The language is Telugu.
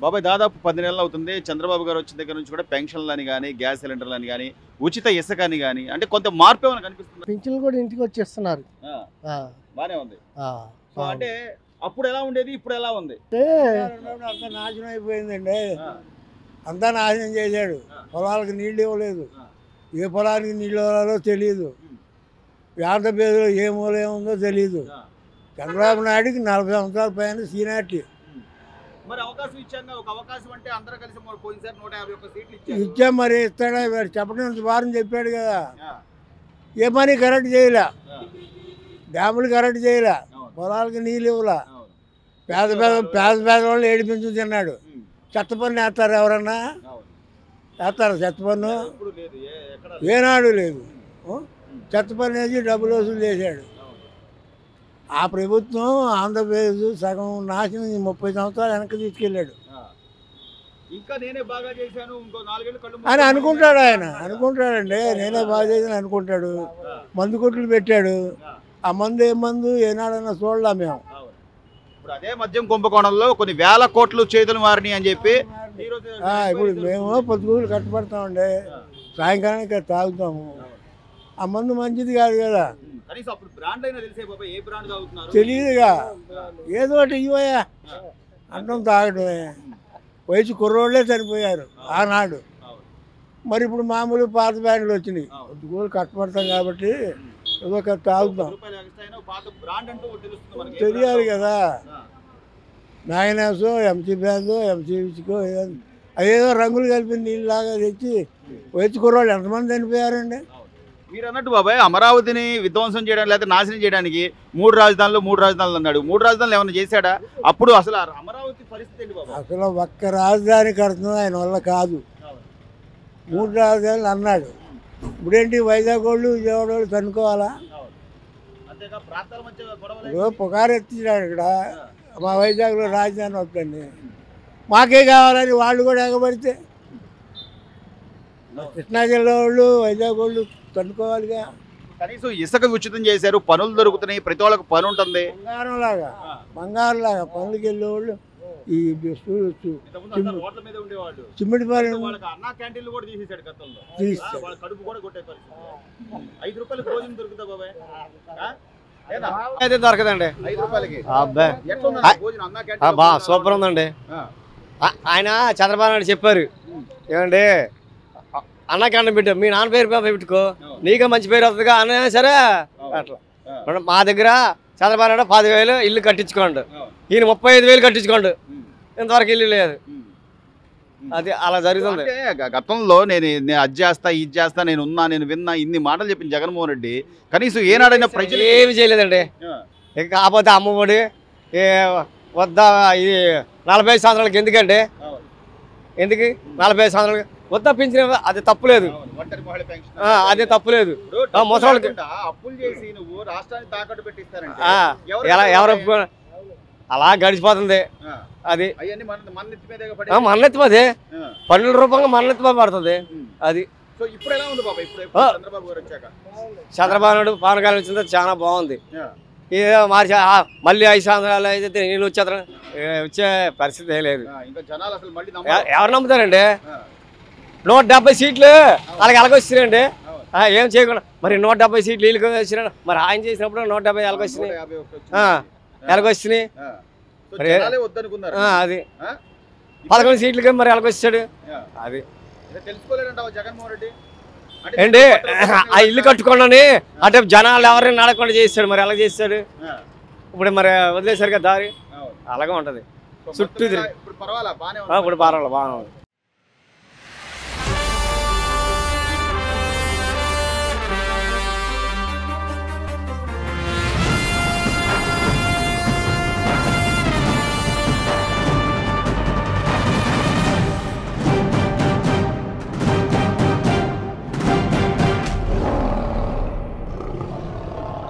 బాబాయ్ దాదాపు 10 నెలలు అవుతుంది చంద్రబాబు గారు వచ్చిన దగ్గర నుంచి కూడా పెన్షన్లని కానీ గ్యాస్ సిలిండర్లని కానీ ఉచిత ఇసుకని కానీ అంటే కొంత మార్పు ఏమైనా కనిపిస్తుంది? పింఛన్లు కూడా ఇంటికి వచ్చేస్తున్నారు. బానే ఉంది. సో అంటే అప్పుడు ఎలా ఉండేది, ఇప్పుడు ఎలా ఉంది? అంతా నాశనం అయిపోయిందండి. అంతా నాశనం చేశాడు. పొలాలకు నీళ్ళు ఇవ్వలేదు. ఏ పొలానికి నీళ్ళు ఇవ్వాలో తెలియదు. పేదలో ఏ మూల ఏముందో తెలియదు. చంద్రబాబు నాయుడికి 40 సంవత్సరాల పైన సీనియారిటీ. మరి అవకాశం ఇచ్చాను, ఒక అవకాశం అంటే అందరూ కలిసి పోయినసారి 151 సీట్లు ఇచ్చాం. మరి ఇస్తాడా? చెప్పడం వారం చెప్పాడు కదా. ఏ పని కరెక్ట్ చేయలే, డ్యాములు కరెక్ట్ చేయలే, పొలాలకు నీళ్ళు ఇవ్వలే. పేద వాళ్ళు ఏడిపించు తిన్నాడు. చెత్త పన్ను వేస్తారు ఎవరన్నా? వేస్తారు చెత్త పన్ను? ఏనాడు లేదు. చెత్త పన్ను వేసి డబ్బులు వసూలు చేశాడు. ఆ ప్రభుత్వం ఆంధ్రప్రదేశ్ సగం నాశనం 30 సంవత్సరాలు వెనక్కి తీసుకెళ్ళాడు అని అనుకుంటాడు ఆయన. అనుకుంటాడండి, నేనే బాగా చేసిన అనుకుంటాడు. మందు కొట్లు పెట్టాడు. ఆ మందు ఏ మందు ఏనాడన్నా చూడలే మేము. ఇప్పుడు అదే మద్యం కుంభకోణంలో కొన్ని వేల కోట్లు చేతులు మారినాయి అని చెప్పి ఇప్పుడు మేము పొద్దుగూలు కట్టుబడతామండి. సాయంకాలానికి తాగుతాము. ఆ మందు మంచిది కాదు కదా. తెలియదుగా. ఏదో ఒకటి ఇవ్వయా అంటాం, తాగటమే. వయసు కుర్రోళ్ళే చనిపోయారు ఆనాడు. మరి ఇప్పుడు మామూలు పాత బ్యాండ్లు వచ్చినాయి. పొద్దుగూలు కట్టుబడతాం కాబట్టి ఏదో ఒక తాగుతాం. తెలియాలి కదా. మ్యాగ్నాసో, ఎంసీ బ్యాందో, ఎంసీ విచ్చుకో అదేదో రంగులు కలిపి నీళ్ళలాగా తెచ్చి వయసు కుర్రోళ్ళు ఎంతమంది చనిపోయారండి. మీరు అన్నట్టు బాబాయ్ అమరావతిని విధ్వంసం చేయడానికి లేకపోతే నాశనం చేయడానికి 3 రాజధానులు అన్నాడు. 3 రాజధానులు ఏమైనా చేశాడా? అప్పుడు అసలు అమరావతి పరిస్థితి ఏంటి బాబా? అసలు ఒక్క రాజధాని కడుతుంది ఆయన వల్ల కాదు. 3 రాజధానులు అన్నాడు. ఇప్పుడేంటి వైజాగ్ వాళ్ళు విజయవాడ వాళ్ళు తనుకోవాలా? పుకారు ఎత్తినాడు ఇక్కడ. మా వైజాగ్లో రాజధాని వద్దండి, మాకే కావాలని వాళ్ళు కూడా ఎగబడితే కృష్ణా జిల్లా వాళ్ళు వైజాగ్ వాళ్ళు తనుకోవాలిగా. కనీసం ఇసుక ఉచితం చేశారు, పనులు దొరుకుతున్నాయి, ప్రతి వాళ్ళకి పని ఉంటుంది. బంగారంలాగా పనులకి వెళ్ళేవాళ్ళు ఈ చిమ్మిడి పని దొరకదండి. సూపర్ ఉందండి. ఆయన చంద్రబాబు నాయుడు చెప్పారు ఏమండి, అన్న క్యాంటీన్ పెట్టు, మీ నాన్న పేరు పెట్టుకో, నీకే మంచి పేరు వస్తుందిగా అన్న. సరే అట్లా మా దగ్గర చంద్రబాబు నాయుడు 10,000 ఇల్లు కట్టించుకోండి, ఈయన 35,000 కట్టించుకోండి. ఇంతవరకు ఇల్లు లేదు. అది అలా జరుగుతుంది. గతంలో నేను అది చేస్తా ఇది చేస్తా, నేను ఉన్నా, నేను విన్నా, ఇన్ని మాటలు చెప్పిన జగన్మోహన్ రెడ్డి కనీసం ఏనాడైనా ప్రజలు ఏమి చేయలేదండి. ఇక కాకపోతే అమ్మఒడి వద్ద ఇది 45 సంవత్సరాలకి ఎందుకండి, ఎందుకు 45 సంవత్సరాలకి వద్దా పింఛన్? అది తప్పులేదు, అదే తప్పులేదు. ముసలికి ఎవరు అలా గడిచిపోతుంది. అది మన్నెత్తి పదే పన్నుల రూపంగా మన్నెత్తి పడుతుంది. అది చంద్రబాబు నాయుడు పానకాలం వచ్చిందో చాలా బాగుంది. ఇదే మార్చి మళ్ళీ 5 సంవత్సరాలు అయితే నేను వచ్చే పరిస్థితి ఏం లేదు. ఎవరు నమ్ముతారండి? 170 సీట్లు వాళ్ళకి ఎలాగొచ్చినాయండి. ఏం చేయకుండా మరి 170 సీట్లు వీళ్ళకి వచ్చినా, మరి ఆయన చేసినప్పుడు 170 ఎలాగొచ్చినాయి, ఎలాగొచ్చినాయి. అది 11 సీట్లకి మరి ఎలాగొచ్చాడు. అది ఏంటి ఆ ఇల్లు కట్టుకోండి అంటే జనాలు ఎవరిని నడకుండా చేస్తాడు. మరి ఎలా చేస్తాడు? ఇప్పుడు మరి వదిలేసరిగా దారి అలాగే ఉంటది చుట్టూ. ఇప్పుడు పర్వాలేదు, బాగానే ఉంది.